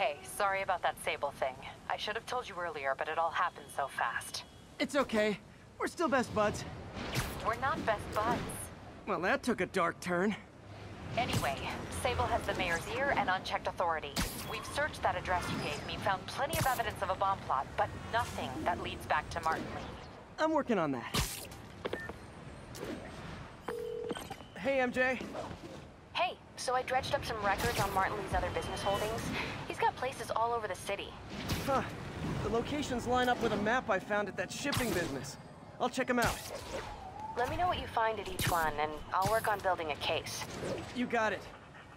Hey, sorry about that Sable thing. I should have told you earlier, but it all happened so fast. It's okay. We're still best buds. We're not best buds. Well, that took a dark turn. Anyway, Sable has the mayor's ear and unchecked authority. We've searched that address you gave me, found plenty of evidence of a bomb plot, but nothing that leads back to Martn. I'm working on that. Hey, MJ. Hey, so I dredged up some records on Martn Lee's other business holdings. He's got places all over the city. Huh. The locations line up with a map I found at that shipping business. I'll check them out. Let me know what you find at each one, and I'll work on building a case. You got it.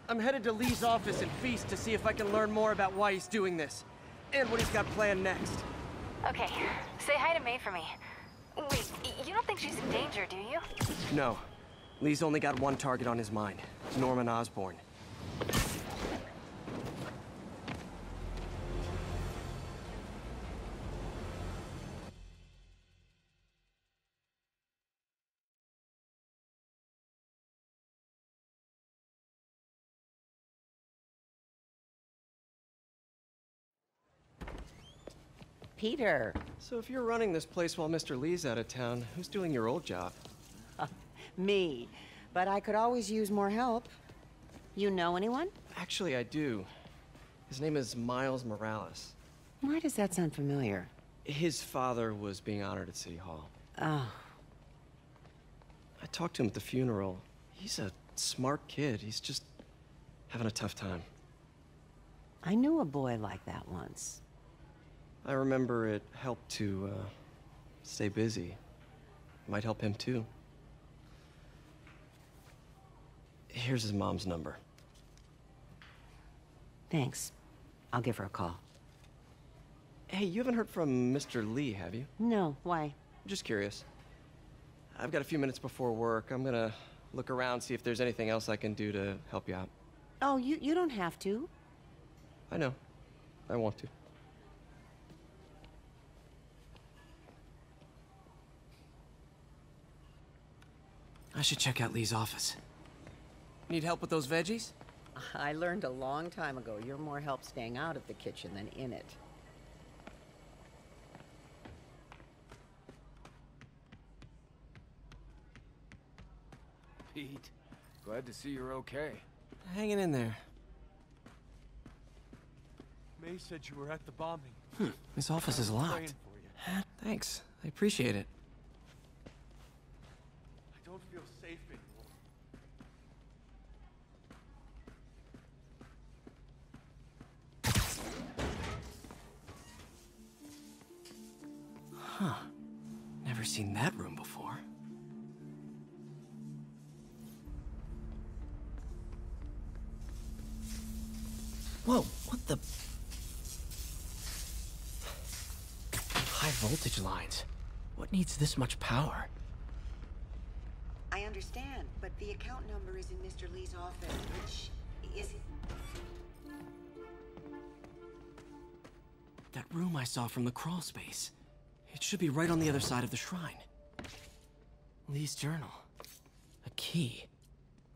I'm headed to Lee's office in Feast to see if I can learn more about why he's doing this. And what he's got planned next. Okay, say hi to May for me. Wait, you don't think she's in danger, do you? No. Lee's only got one target on his mind. Norman Osborn. Peter. So if you're running this place while Mr. Lee's out of town, who's doing your old job? Me. But I could always use more help. You know anyone? Actually, I do. His name is Miles Morales. Why does that sound familiar? His father was being honored at City Hall. Oh. I talked to him at the funeral. He's a smart kid. He's just having a tough time. I knew a boy like that once. I remember it helped to, stay busy. Might help him, too. Here's his mom's number. Thanks. I'll give her a call. Hey, you haven't heard from Mr. Lee, have you? No, why? Just curious. I've got a few minutes before work. I'm gonna look around, see if there's anything else I can do to help you out. Oh, you don't have to. I know. I want to. I should check out Lee's office. Need help with those veggies? I learned a long time ago you're more help staying out of the kitchen than in it. Pete, glad to see you're okay. Hanging in there. May said you were at the bombing. His office is Praying locked. for you. Thanks. I appreciate it. I don't feel safe anymore. Huh. Never seen that room before. Whoa, what the... High voltage lines. What needs this much power? I understand, but the account number is in Mr. Lee's office, which is... That room I saw from the crawl space. It should be right on the other side of the shrine. Lee's journal. A key.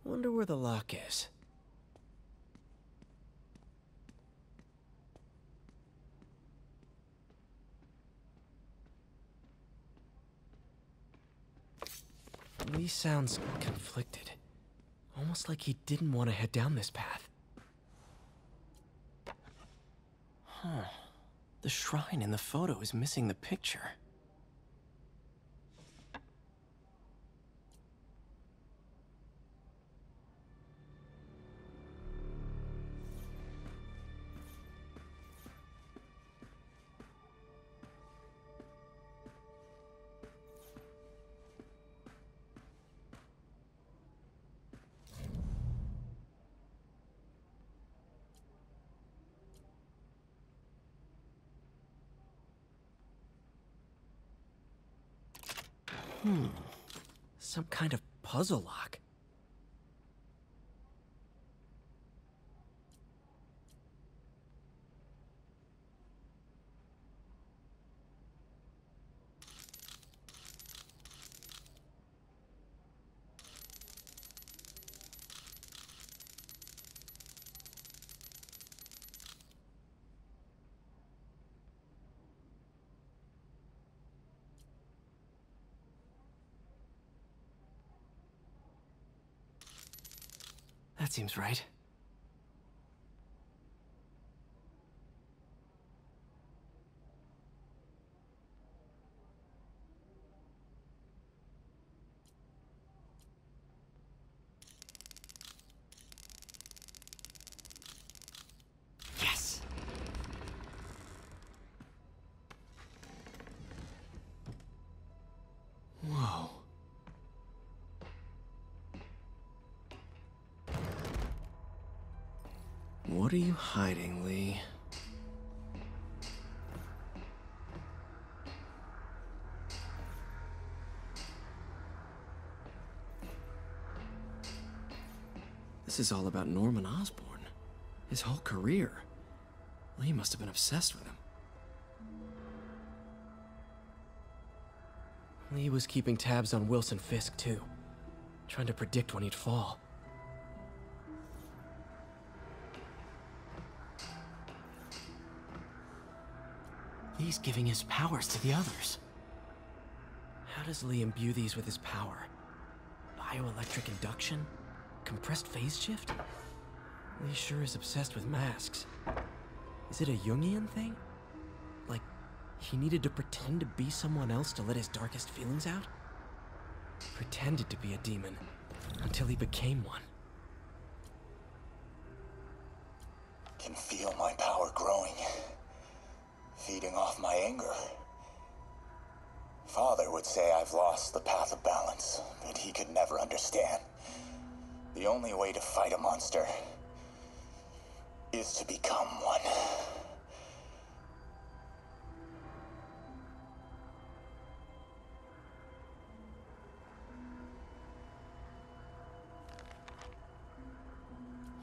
Wonder where the lock is. Lee sounds conflicted. Almost like he didn't want to head down this path. Huh. The shrine in the photo is missing the picture. Some kind of puzzle lock. That seems right. Yes! Whoa. What are you hiding, Lee? This is all about Norman Osborn. His whole career. Lee must have been obsessed with him. Lee was keeping tabs on Wilson Fisk, too. Trying to predict when he'd fall. Lee's giving his powers to the others. How does Lee imbue these with his power? Bioelectric induction? Compressed phase shift? Lee sure is obsessed with masks. Is it a Jungian thing? Like, he needed to pretend to be someone else to let his darkest feelings out? Pretended to be a demon, until he became one. Can feel my power growing, feeding off my anger. Father would say I've lost the path of balance, but he could never understand. The only way to fight a monster is to become one.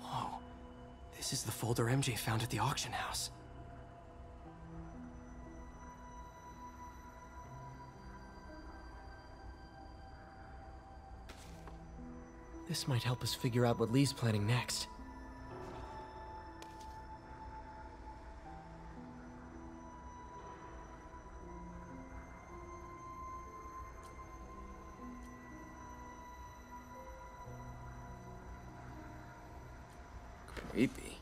Whoa. This is the folder MJ found at the auction house. This might help us figure out what Lee's planning next. Creepy.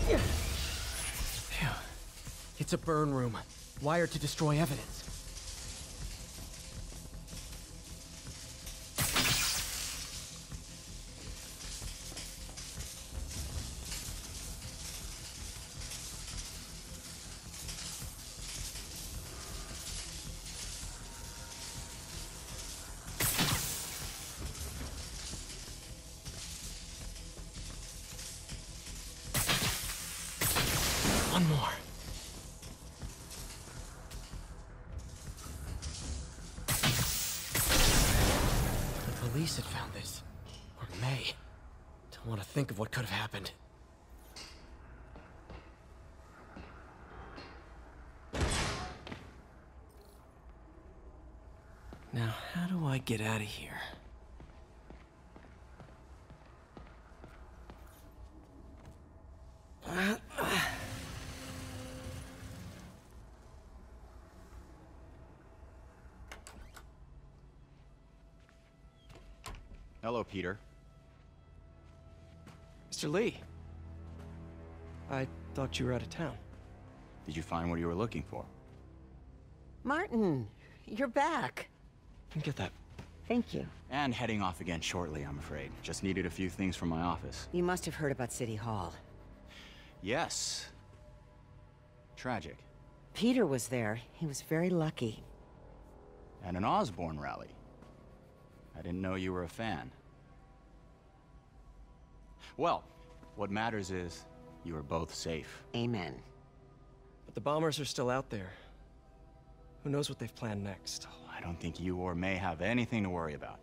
Phew. It's a burn room, wired to destroy evidence. One more. The police had found this. Or may. Don't want to think of what could have happened. Now, how do I get out of here? Hello, Peter. Mr. Lee. I thought you were out of town. Did you find what you were looking for? Martin, you're back. Get that. Thank you. And heading off again shortly, I'm afraid. Just needed a few things from my office. You must have heard about City Hall. Yes. Tragic. Peter was there. He was very lucky. And an Osborn rally. I didn't know you were a fan. Well, what matters is you are both safe. Amen. But the bombers are still out there. Who knows what they've planned next? I don't think you or May have anything to worry about.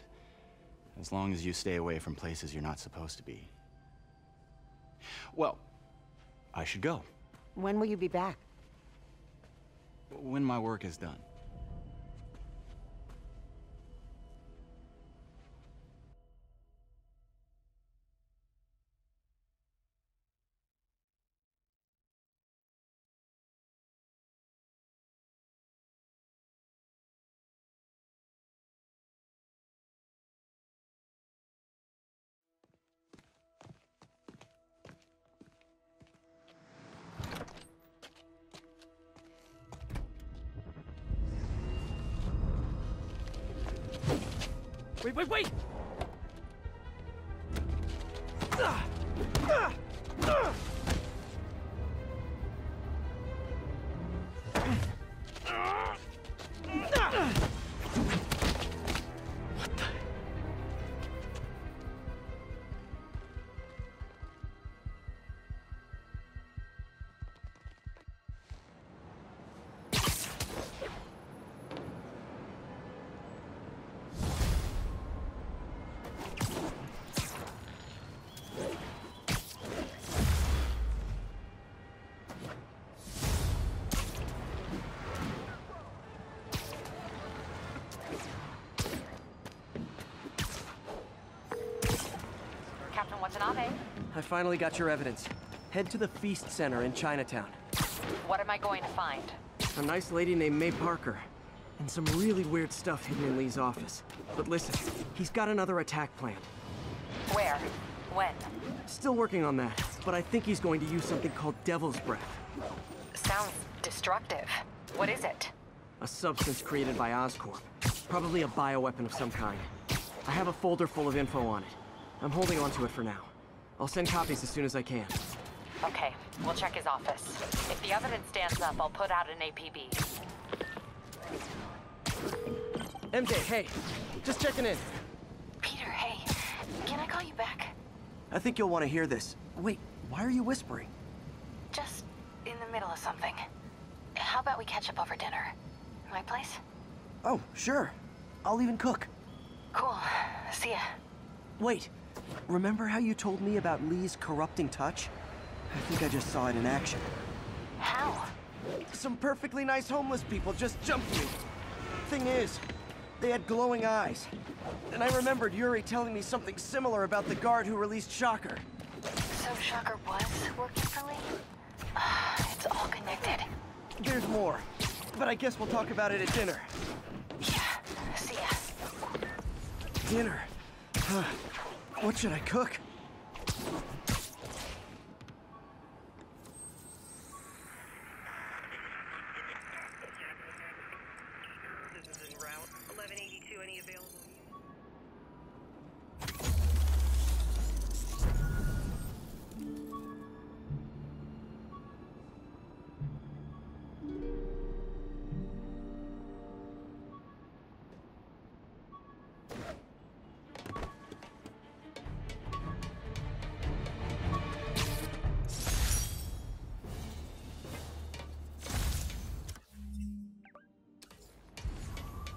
As long as you stay away from places you're not supposed to be. Well, I should go. When will you be back? When my work is done. Wait! Captain Watanabe, I finally got your evidence. Head to the Feast Center in Chinatown. what am I going to find? A nice lady named May Parker. And some really weird stuff hidden in Lee's office. But listen, he's got another attack plan. Where? When? Still working on that, but I think he's going to use something called Devil's Breath. Sounds destructive. What is it? A substance created by Oscorp. Probably a bioweapon of some kind. I have a folder full of info on it. I'm holding on to it for now. I'll send copies as soon as I can. Okay, we'll check his office. If the evidence stands up, I'll put out an APB. MJ, hey. Just checking in. Peter, hey. Can I call you back? I think you'll want to hear this. Wait, why are you whispering? Just in the middle of something. How about we catch up over dinner? My place? Oh, sure. I'll even cook. Cool. See ya. Wait, remember how you told me about Lee's corrupting touch? I think I just saw it in action. How? Some perfectly nice homeless people just jumped me. Thing is, they had glowing eyes. And I remembered Yuri telling me something similar about the guard who released Shocker. So Shocker was working for Lee? It's all connected. There's more, but I guess we'll talk about it at dinner. Yeah, see ya. Dinner? What should I cook? This is en route. 1182, any available?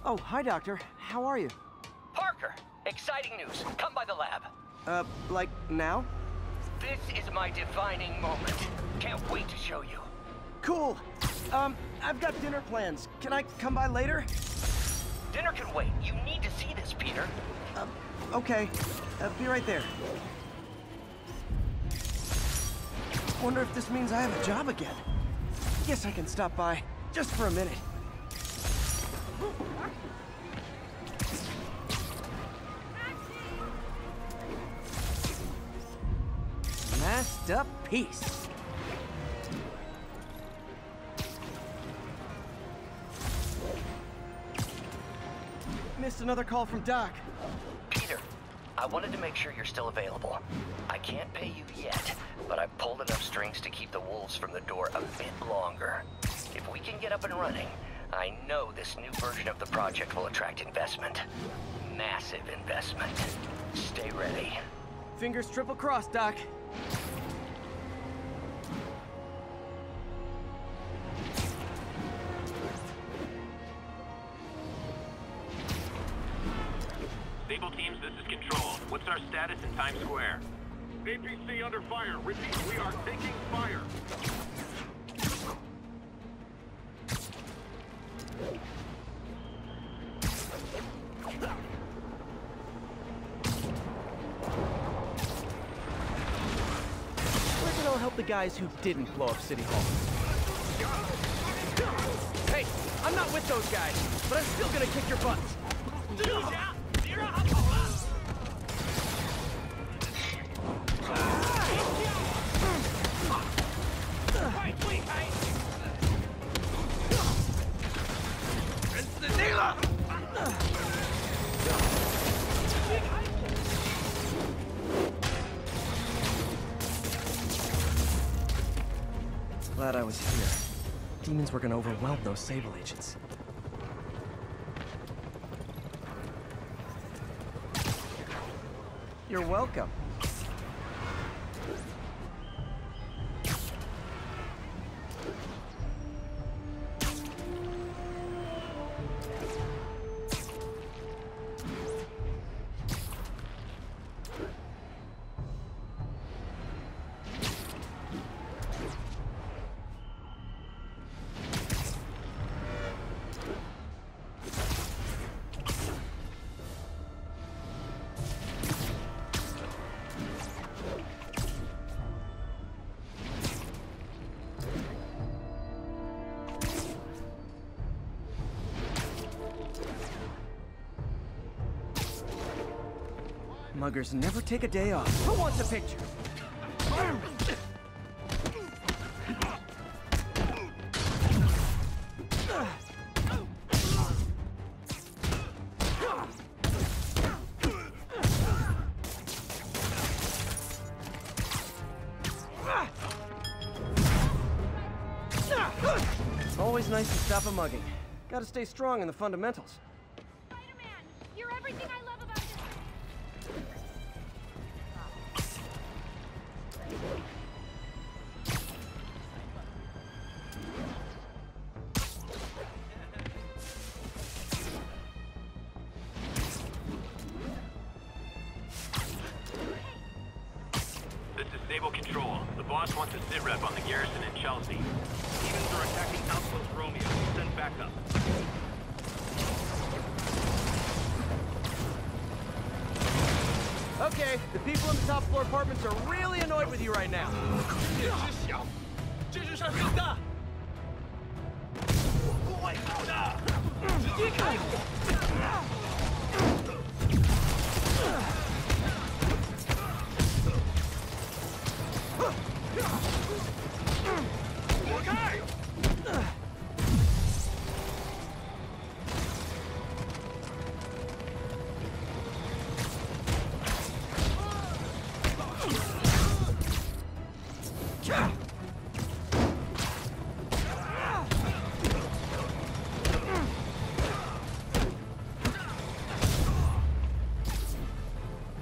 Oh, hi, Doctor. How are you? Parker, exciting news. Come by the lab. Like now? This is my defining moment. Can't wait to show you. Cool. I've got dinner plans. Can I come by later? Dinner can wait. You need to see this, Peter. Okay. Be right there. Wonder if this means I have a job again. Guess I can stop by, just for a minute. Masterpiece. Missed another call from Doc. Peter, I wanted to make sure you're still available. I can't pay you yet, but I've pulled enough strings to keep the wolves from the door a bit longer. If we can get up and running, I know this new version of the project will attract investment. Massive investment. Stay ready. Fingers triple crossed, Doc. Sable teams, this is Control. What's our status in Times Square? APC under fire. Repeat, we are taking fire. Reckon I'll help the guys who didn't blow up City Hall. Hey, I'm not with those guys, but I'm still gonna kick your butts. was here. Demons were gonna overwhelm those Sable agents. You're welcome. Muggers never take a day off. Who wants a picture? Always nice to stop a mugging. Gotta stay strong in the fundamentals. Spider-Man, you're everything I love about this. This is Sable Control. The boss wants a sit rep on the garrison in Chelsea. Demons are attacking Outpost Romeo. Send backup. Okay, the people in the top floor apartments are really annoyed with you right now.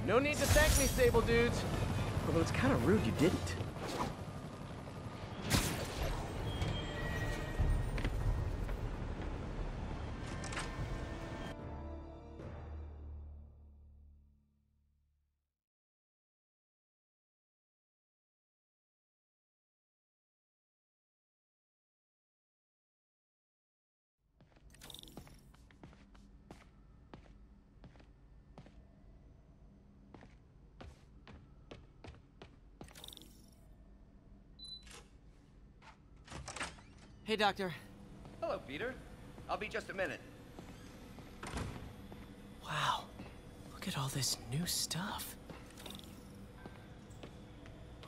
No need to thank me, Sable dudes. Although it's kind of rude you didn't. Hey, Doctor. Hello, Peter. I'll be just a minute. Wow. Look at all this new stuff.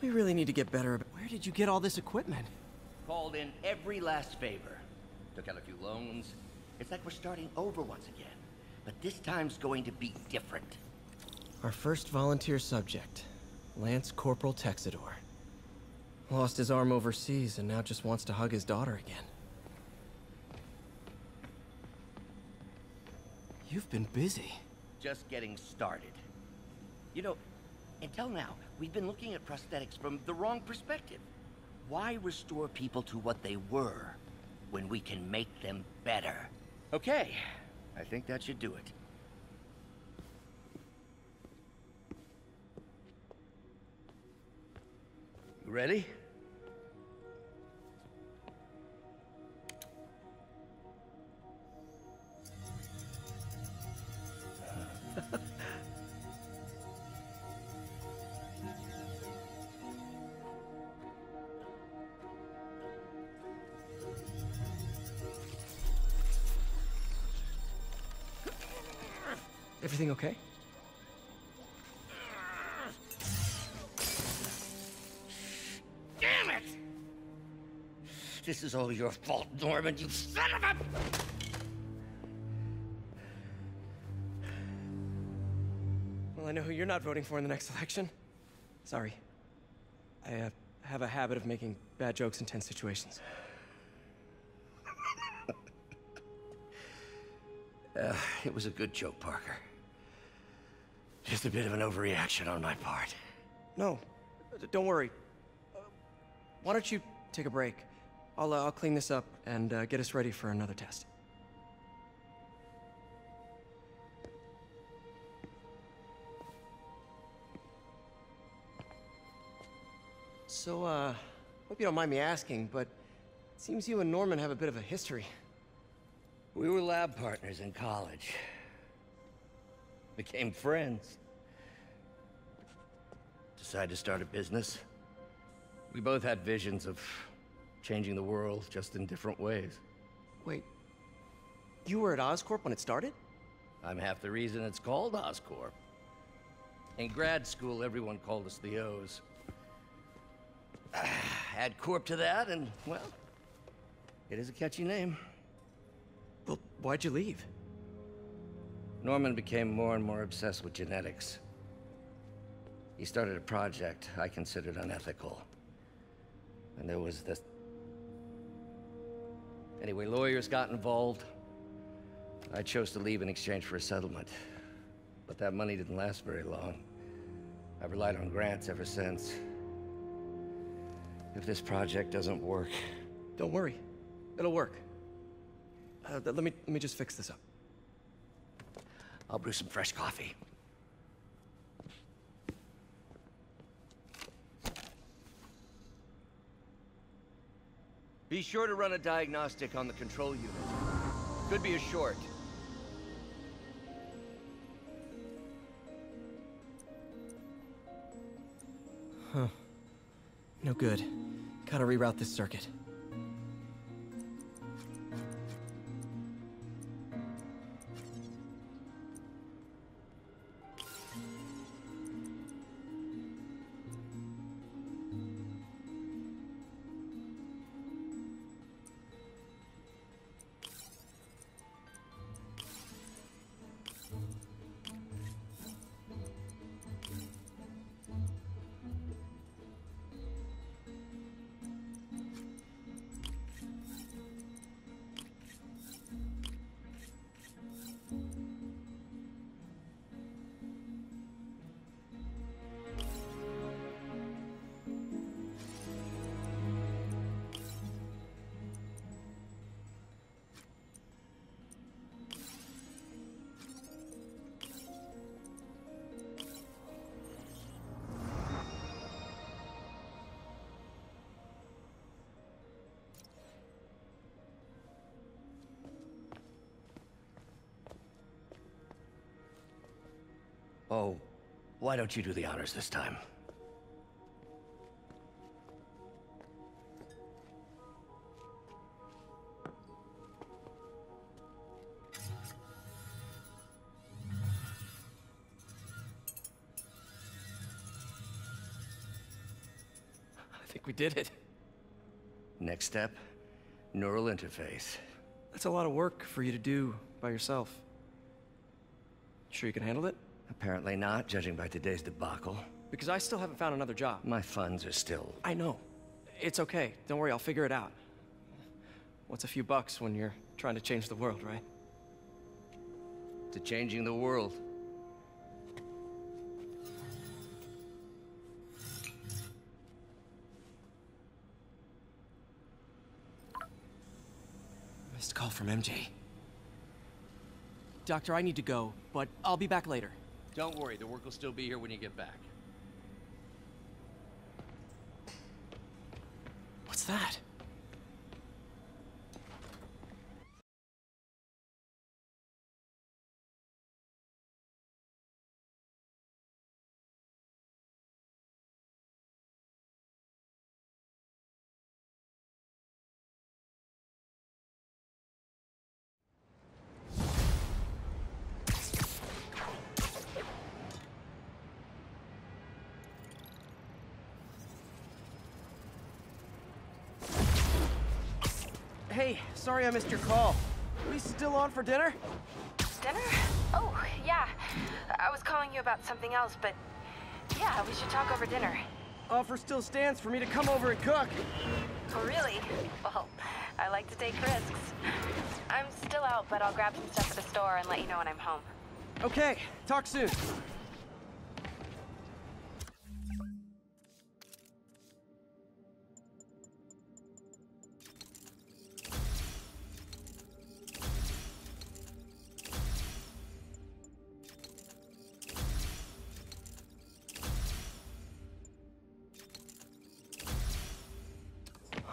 We really need to get better. Where did you get all this equipment? Called in every last favor. Took out a few loans. It's like we're starting over once again. But this time's going to be different. Our first volunteer subject, Lance Corporal Texidor. Lost his arm overseas and now just wants to hug his daughter again. You've been busy. Just getting started. You know, until now, we've been looking at prosthetics from the wrong perspective. Why restore people to what they were when we can make them better? Okay, I think that should do it. You ready? Everything okay? Damn it! This is all your fault, Norman, you son of a... Well, I know who you're not voting for in the next election. Sorry. I have a habit of making bad jokes in tense situations. It was a good joke, Parker. Just a bit of an overreaction on my part. No, don't worry. Why don't you take a break? I'll clean this up and get us ready for another test. So, hope you don't mind me asking, but it seems you and Norman have a bit of a history. We were lab partners in college. Became friends. Decided to start a business. We both had visions of changing the world, just in different ways. Wait, you were at Oscorp when it started? I'm half the reason it's called Oscorp. In grad school, everyone called us the O's. Add Corp to that, and, well, it is a catchy name. Well, why'd you leave? Norman became more and more obsessed with genetics. He started a project I considered unethical. And there was this... Anyway, lawyers got involved. I chose to leave in exchange for a settlement. But that money didn't last very long. I've relied on grants ever since. If this project doesn't work... Don't worry. It'll work. Let me just fix this up. I'll brew some fresh coffee. Be sure to run a diagnostic on the control unit. Could be a short. Huh. No good. Gotta reroute this circuit. Oh, why don't you do the honors this time? I think we did it. Next step, neural interface. That's a lot of work for you to do by yourself. Sure you can handle it? Apparently not, judging by today's debacle. Because I still haven't found another job. My funds are still... I know. It's okay. Don't worry, I'll figure it out. What's a few bucks when you're trying to change the world, right? To changing the world. Missed call from MJ. Doctor, I need to go, but I'll be back later. Don't worry, the work will still be here when you get back. What's that? Hey, sorry I missed your call. Are we still on for dinner? Dinner? Oh, yeah. I was calling you about something else, but yeah, we should talk over dinner. offer still stands for me to come over and cook. Oh, really? Well, I like to take risks. I'm still out, but I'll grab some stuff at the store and let you know when I'm home. Okay, talk soon.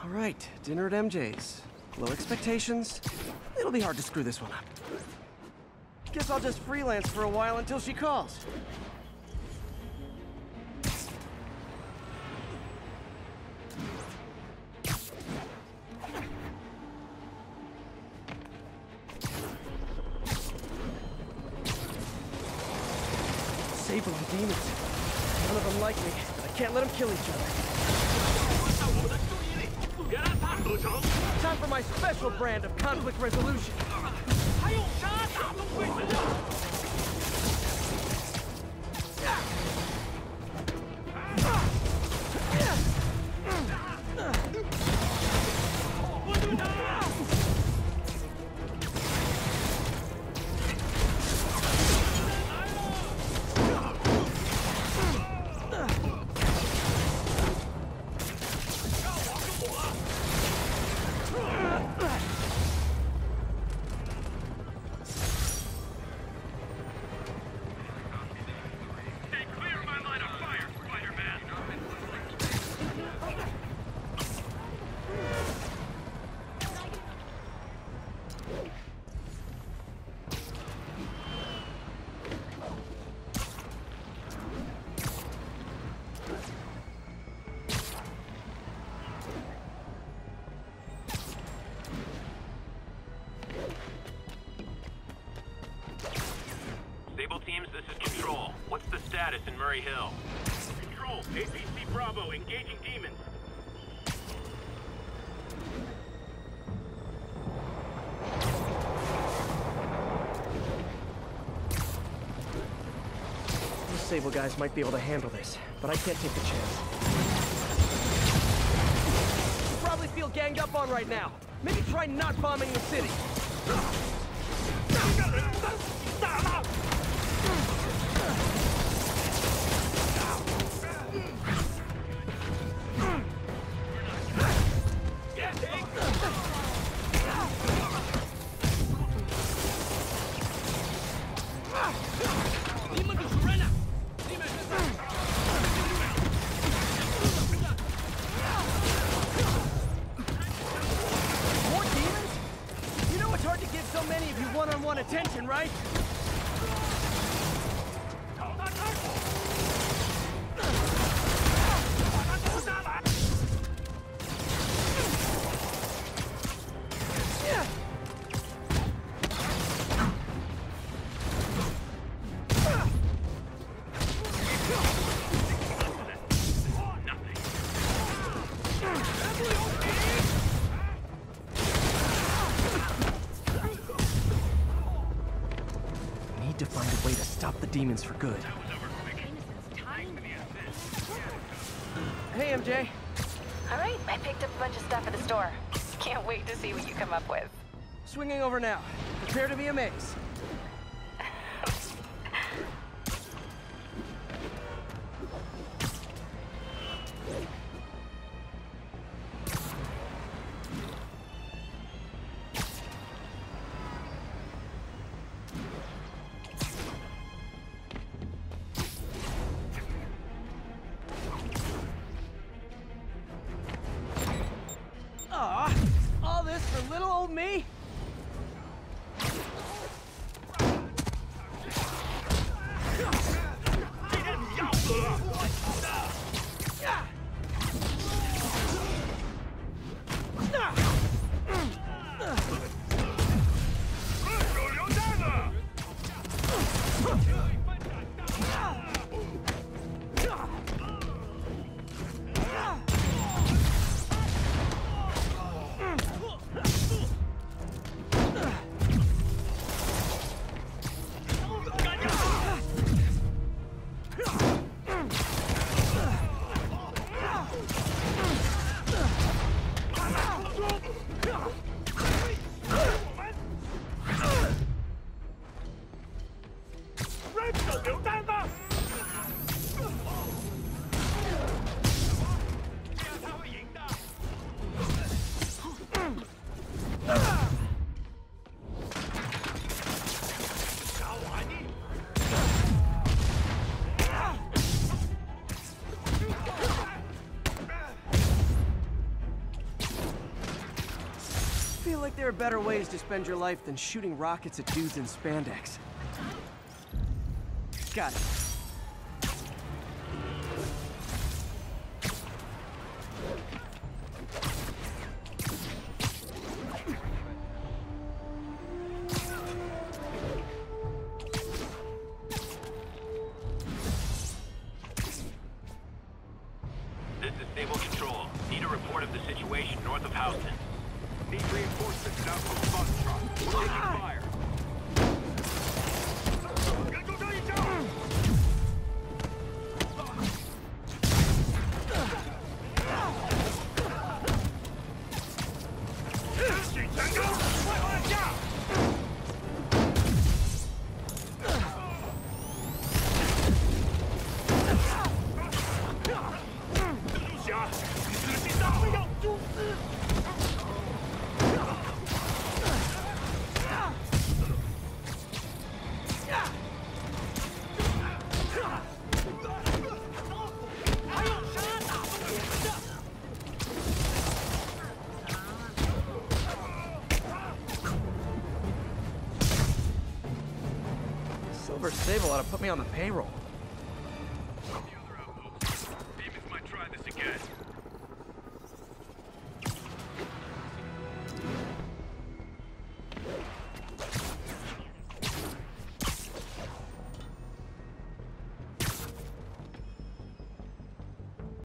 All right, dinner at MJ's. Low expectations. It'll be hard to screw this one up. Guess I'll just freelance for a while until she calls. Sable and demons. None of them like me, but I can't let them kill each other. Time for my special brand of conflict resolution. Sable teams, this is Control. What's the status in Murray Hill? Control, APC Bravo, engaging demons. These Sable guys might be able to handle this, but I can't take the chance. You probably feel ganged up on right now. Maybe try not bombing the city. One-on-one attention, right? To find a way to stop the demons for good. Hey, MJ. All right, I picked up a bunch of stuff at the store. Can't wait to see what you come up with. Swinging over now. Prepare to be amazed. All this for little old me? feel like there are better ways to spend your life than shooting rockets at dudes in spandex. Got it. This is Stable Control. Need a report of the situation north of Houston. Need reinforcements out from the bus truck. We're taking fire. Gotta go down your tower! Silver Sable ought to put me on the payroll.